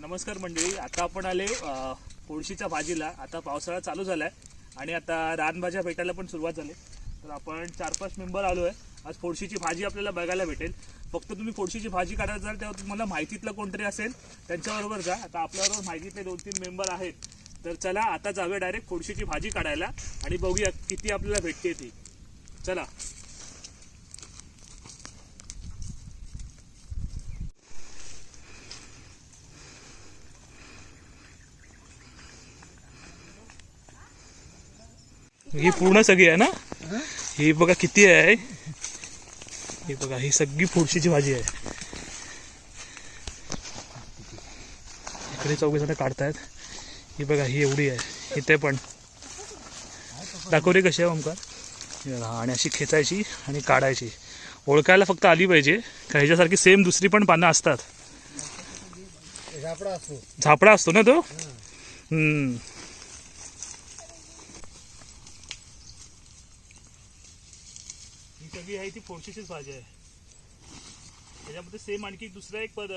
नमस्कार मंडळी, आता आपण आले फोडशीच्या भाजीला. आता पावसाळा चालू झालाय आणि आता रानभाज्या भेटायला पण सुरुवात झाली. तर आपण 4-5 मेंबर आलो आहे. आज फोडशीची भाजी आपल्याला बघायला भेटेल. फक्त तुम्ही फोडशीची भाजी काढायला जाल तेव्हा तुम्हाला माहितीतलं कोणतरी असेल त्यांच्याबरोबर जा. आता आपल्याबरोबर माहितीतले 2-3 मेंबर आहेत. तर चला आता जाऊया डायरेक्ट फोडशीची भाजी काढायला आणि बघूया किती आपल्याला भेटते ती. चला. ही पूर्ण सगळी आहे ना? ही बघा किती आहे. ही बघा, ही सगळी फोडशीची भाजी आहे. इकडे 4 जण काढतायत. ही बघा, ही एवढी आहे. इथे पण दाखवली कशी आहे ओमकार. आणि अशी खेचायची आणि काढायची. ओळखायला फक्त आली पाहिजे का ह्याच्यासारखी सेम दुसरी पण पानं असतात. झापडा असतो ना तो. सगळी आहे ती फोडशीचीच भाजी आहे. त्याच्यामध्ये सेम आणखी दुसरा एक पद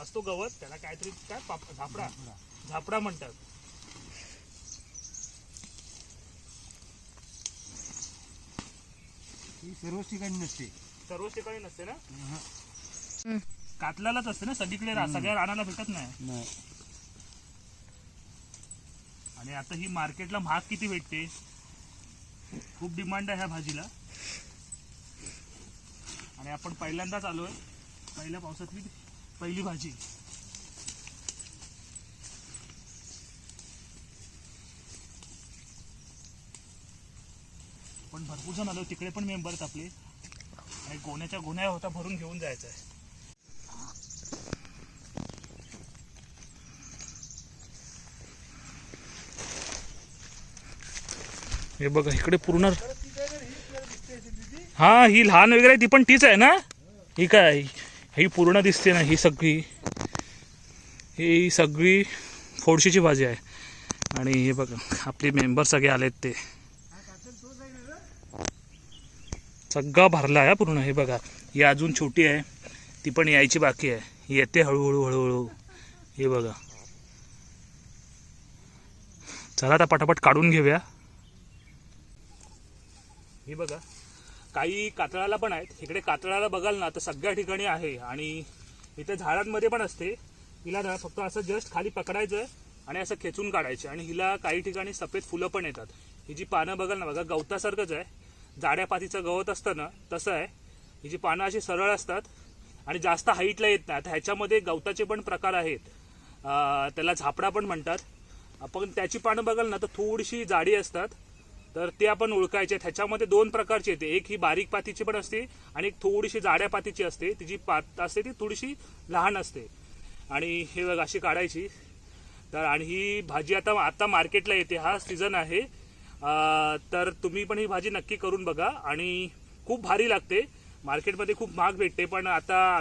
असतो गवत, त्याला काहीतरी काय झापडा झापडा म्हणतात. सर्वच ठिकाणी नसते. सर्वच ठिकाणी नसते ना. कातलालाच असते ना सगळीकडे. सगळ्या रानाला भेटत नाही. आणि आता ही मार्केटला महाग किती भेटते. खूप डिमांड आहे ह्या भाजीला. आणि आपण पहिल्यांदाच आलोय. पहिल्या पावसातली पहिली भाजी. पण भरपूर जण आलो. तिकडे पण मेंबर आहेत आपले. आणि गोण्याच्या गोण्या होता भरून घेऊन जायचं आहे. हे बघा इकडे पूर्ण. हा, ही लहान वगैरे ती पण तीच आहे ना. ही काय, ही पूर्ण दिसते ना. ही सगळी फोडशीची भाजी आहे. आणि हे बघा आपले मेंबर सगळे आलेत. ते सगळा भरला आहे पूर्ण. हे बघा, ही अजून छोटी आहे. ती पण यायची बाकी आहे. येते हळूहळू. हे बघा. चला आता पटापट काढून घेऊया. हे बघा, काही कातळाला पण आहेत. इकडे कातळाला बघाल ना तर सगळ्या ठिकाणी आहे. आणि इथे झाडांमध्ये पण असते. हिला ना फक्त असं जस्ट खाली पकडायचं आणि असं खेचून काढायचं. आणि हिला काही ठिकाणी सफेद फुलं पण येतात. ही जी पानं बघाल ना, बघा गवतासारखंच आहे. जाड्या पातीचं गवत असतं ना तसं आहे. ही जी पानं अशी सरळ असतात आणि जास्त हाईटला येत नाही. आता ह्याच्यामध्ये गवताचे पण प्रकार आहेत. त्याला झापडा पण म्हणतात. आपण त्याची पानं बघाल ना तर थोडीशी जाडी असतात. तर ते आपण ओळखायचे. ह्याच्यामध्ये 2 प्रकारची येते. एक ही बारीक पातीची पण असते आणि एक थोडीशी जाड्या पातीची असते. ती जी पात असते ती थोडीशी लहान असते. आणि हे बघ अशी काढायची. तर आणि ही भाजी आता मार्केटला येते. हा सीझन आहे. तर तुम्ही पण ही भाजी नक्की करून बघा. आणि खूप भारी लागते. मार्केटमध्ये खूप महाग भेटते. पण आता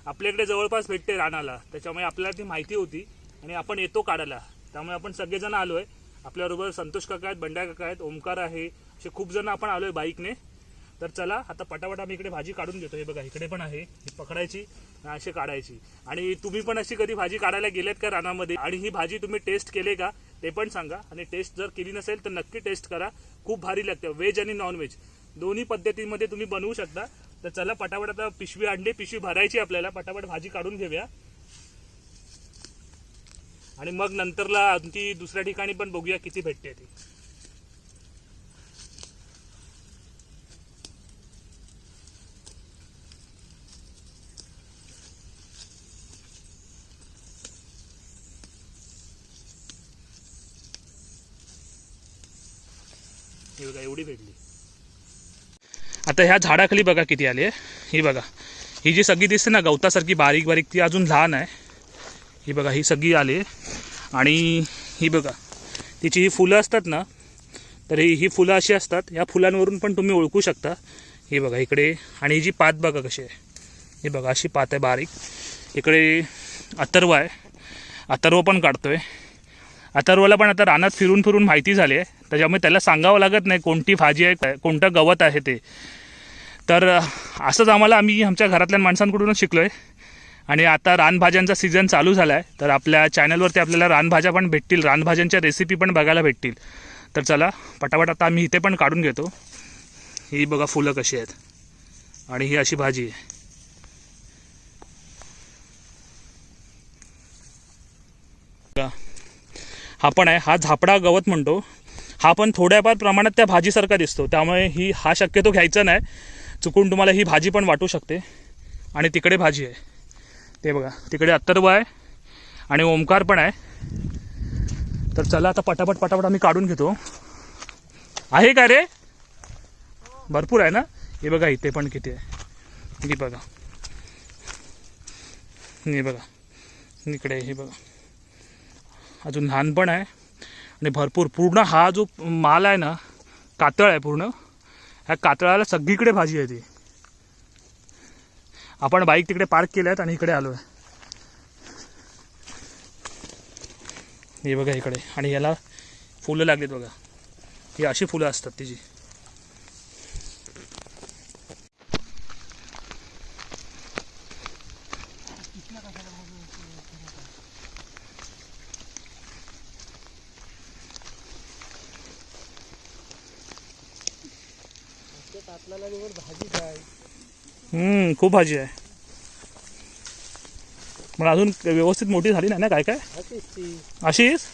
आपल्याकडे जवळपास भेटते रानाला. त्याच्यामुळे आपल्याला ती माहिती होती आणि आपण येतो काढायला. त्यामुळे आपण सगळेजण आलोय. आपल्याबरोबर संतोष काका आहेत, बंड्या काका आहेत, ओमकार आहे. असे खूप जण आपण आलोय बाईकने. तर चला आता पटापट आम्ही इकडे भाजी काढून घेतो. हे बघा इकडे पण आहे. ही पकडायची अशी काढायची. आणि तुम्ही पण अशी कधी भाजी काढायला गेलेत का रानामध्ये? आणि ही भाजी तुम्ही टेस्ट केले का ते पण सांगा. आणि टेस्ट जर केली नसेल तर नक्की टेस्ट करा. खूप भारी लागते. व्हेज आणि नॉन व्हेज दोन्ही पद्धतीमध्ये तुम्ही बनवू शकता. तर चला पटापट आता पिशवी आणली. पिशवी भरायची आपल्याला. पटापट भाजी काढून घेऊया. आणि मग नंतरला आणखी दुसऱ्या ठिकाणी पण बघूया किती भेटते ती. हे बघा एवढी भेटली. आता ह्या झाडाखाली बघा किती आली आहे. ही बघा, ही जी सगळी दिसते ना गवतासारखी बारीक बारीक, ती अजून लहान आहे. ही बघा ही सगळी आली. आणि ही बघा तिची ही फुलं असतात ना, तर ही फुलं अशी असतात. या फुलांवरून पण तुम्ही ओळखू शकता. ही बघा इकडे. आणि ही जी पात बघा कशी आहे. ही बघा अशी पात आहे बारीक. इकडे अथर्व आहे. अथर्व पण काढतोय. अथर्वला पण आता रानात फिरून फिरून माहिती झाली आहे. त्याच्यामुळे त्याला सांगावं लागत नाही कोणती भाजी आहे, कोणतं गवत आहे ते. तर असंच आम्ही आमच्या घरातल्या माणसांकडूनच शिकलो आहे. आणि आता रानभाज्यांचा सीझन चालू झाला आहे, तर आपल्या चॅनलवरती आपल्याला रानभाज्या पण भेटतील, रानभाज्यांच्या रेसिपी पण बघायला भेटतील. तर चला पटापट आता आम्ही इथे पण काढून घेतो. ही बघा फुलं कशी आहेत आणि ही अशी भाजी आहे. हा पण आहे, हा झापडा गवत म्हणतो. हा पण थोड्याफार प्रमाणात त्या भाजीसारखा दिसतो, त्यामुळे हा शक्यतो घ्यायचा नाही. चुकून तुम्हाला ही भाजी पण वाटू शकते. आणि तिकडे भाजी आहे, ते बघा तिकडे अत्तर्व आहे आणि ओमकार पण आहे. तर चला आता पटापट आम्ही काढून घेतो. आहे का रे? भरपूर आहे ना. हे बघा इथे पण किती आहे, हे बघा, हे बघा इकडे, हे बघा अजून लहान पण आहे आणि भरपूर. पूर्ण हा जो माल आहे ना, कातळ आहे पूर्ण. ह्या कातळाला सगळीकडे भाजी आहे ती. आपण बाईक तिकडे पार्क केल्या आहेत आणि इकडे आलो आहे. हे बघा इकडे, आणि याला फुलं लागलीत बघा. ही अशी फुलं असतात तिची. खूप भाजी आहे, पण अजून व्यवस्थित मोठी झाली नाही ना. काय काय अशीच.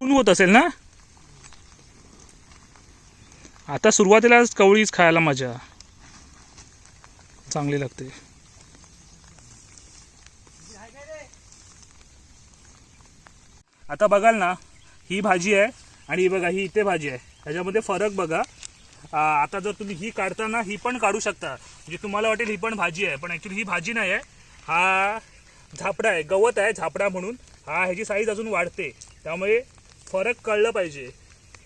होत असेल ना. आता सुरुवातीलाच कवळीच खायला मजा चांगली लागते. आता बघाल ना, ही भाजी आहे आणि ही बघा, ही इथे भाजी आहे. ह्याच्यामध्ये फरक बघा. आता जर तुम्ही ही काढताना ही पण काढू शकता, म्हणजे तुम्हाला वाटेल ही पण भाजी आहे, पण ॲक्च्युली ही भाजी नाही आहे. हा झापडा आहे, गवत आहे झापडा म्हणून. ह्याची साईज अजून वाढते, त्यामुळे फरक कळलं पाहिजे.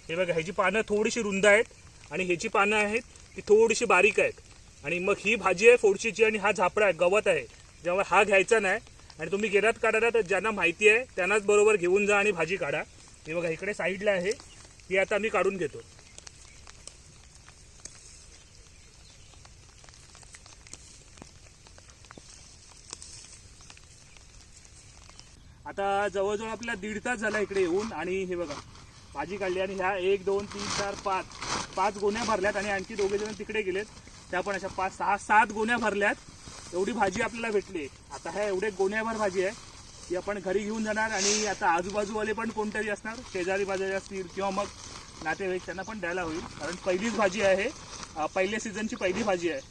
हे बघा, ह्याची पानं थोडीशी रुंद आहेत आणि ह्याची पानं आहेत ती थोडीशी बारीक आहेत. आणि मग ही भाजी आहे फोडशीची आणि हा झापडा आहे, गवत आहे, त्यामुळे हा घ्यायचा नाही. आणि तुम्ही गेरात काढायला तर ज्यांना माहिती आहे त्यांनाच बरोबर घेऊन जा आणि भाजी काढा. हे बघा इकडे साईडला आहे, ती आता मी काढून घेतो. आता जवळजवळ आपला 1.5 तास झाला इकडे येऊन, आणि हे बघा भाजी काढली. आणि ह्या 1 2 3 4 5 गोण्या भरल्यात आणि आणखी 2 जण तिकडे गेलेत, त्या पण अशा 5 6 7 गोण्या भरल्यात. एवढी भाजी आपल्याला भेटली. आता ह्या एवढे गोण्याभर भाजी आहे, ती आपण घरी घेऊन जाणार. आणि आता आजूबाजूवाले पण कोणतरी असणार, शेजारी बाजारी असतील किंवा मग नातेवाईक, त्यांना पण द्यायला होईल. कारण पहिलीच भाजी आहे, पहिल्या सीझनची पहिली भाजी आहे.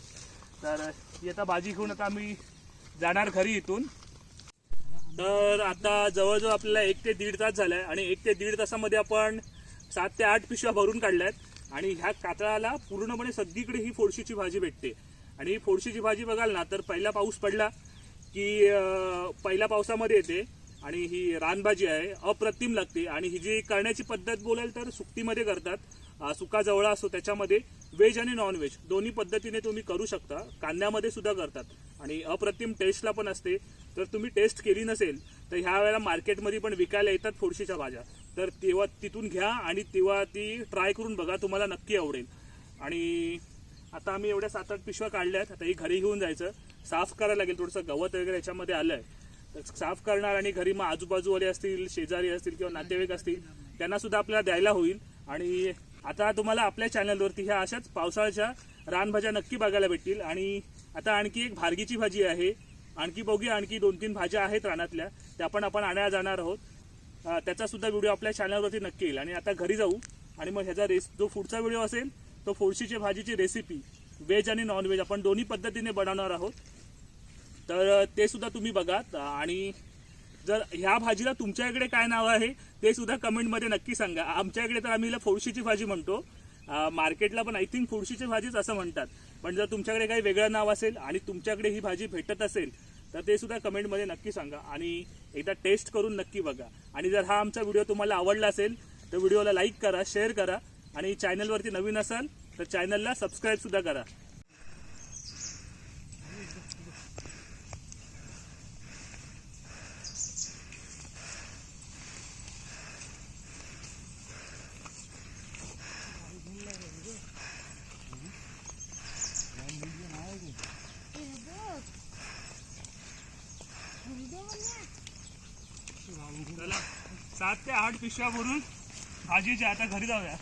तर ती आता भाजी घेऊन आता आम्ही जाणार घरी इथून. तर आता जवळजवळ आपल्याला 1 ते 1.5 तास झाला आहे आणि 1 ते 1.5 तासामध्ये आपण 7 ते 8 पिशव्या भरून काढल्या आहेत. आणि ह्या कातळाला पूर्णपणे सगळीकडे ही फोडशीची भाजी भेटते. आणि ही फोडशीची भाजी बघाल ना, तर पहिला पाऊस पडला की पहिल्या पावसामध्ये येते. आणि ही रानभाजी आहे, अप्रतिम लागते. आणि ही जी करण्याची पद्धत बोलाल तर सुकटीमध्ये करतात, सुका जवळा असतो त्याच्यामध्ये. व्हेज आणि नॉन व्हेज दोन्ही पद्धतीने तुम्ही करू शकता, कांद्यामध्ये सुद्धा करतात आणि अप्रतिम टेस्टला पण असते. तर तुम्ही टेस्ट केली नसेल तर ह्या वेळेला मार्केटमध्ये पण विकायला येतात फोडशीच्या भाज्या, तर तेव्हा तिथून घ्या आणि तेव्हा ती ट्राय करून बघा, तुम्हाला नक्की आवडेल. आणि आता आम्ही एवढ्या 7-8 पिशव्या काढल्या आहेत. आता ही घरी घेऊन जायचं, साफ करायला लागेल. थोडंसं गवत वगैरे याच्यामध्ये आलं आहे, तर साफ करणार आणि घरी मग आजूबाजूवाले असतील, शेजारी असतील किंवा नातेवाईक असतील, त्यांना सुद्धा आपल्याला द्यायला होईल. आणि आता तुम्हाला आपल्या चॅनलवरती ह्या अशाच पावसाळ्याच्या रानभाज्या नक्की बघायला भेटतील. आणि आता आणखी एक भारगीची भाजी आहे, आणखी बघूया, आणखी 2-3 भाज्या आहेत रानातल्या, त्या पण आपण आणायला जाणार आहोत. त्याचा सुद्धा व्हिडिओ आपल्या चॅनलवरती नक्की येईल. आणि आता घरी जाऊ आणि मग ह्याचा जो पुढचा व्हिडिओ असेल तो फोडशीची भाजीची रेसिपी, व्हेज आणि नॉन व्हेज आपण दोन्ही पद्धतीने बनवणार आहोत. तर ते सुद्धा तुम्ही बघा. आणि जर ह्या भाजीला तुमच्या इकडे काय नाव आहे ते सुद्धा कमेंटमध्ये नक्की सांगा. आमच्या इकडे तर आम्ही फोडशीची भाजी म्हणतो, मार्केटला पण आय थिंक फोडशीची भाजीच असं म्हणतात. पण जर तुमच्याकडे काही वेगळं नाव असेल आणि तुमच्याकडे ही भाजी भेटत असेल तर ते सुद्धा कमेंटमध्ये नक्की सांगा आणि एकदा टेस्ट करून नक्की बघा. आणि जर हा आमचा व्हिडिओ तुम्हाला आवडला असेल तर व्हिडिओला लाईक करा, शेअर करा आणि चॅनलवरती नवीन असाल तर चॅनलला सबस्क्राईब सुद्धा करा. चला 7 ते 8 पिशव्या भरून भाजीच्या आता घरी जाऊया.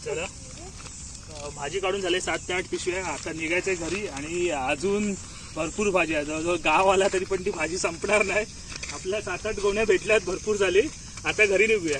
चला भाजी काढून झाले 7 ते 8 पिशव्या. आता निघायचंय घरी आणि अजून भरपूर भाजी आहे. जवळजवळ गाव आला तरी पण ती भाजी संपणार नाही. आपल्या 7-8 गोण्या भेटल्यात, भरपूर झाली. आता घरी निघूया.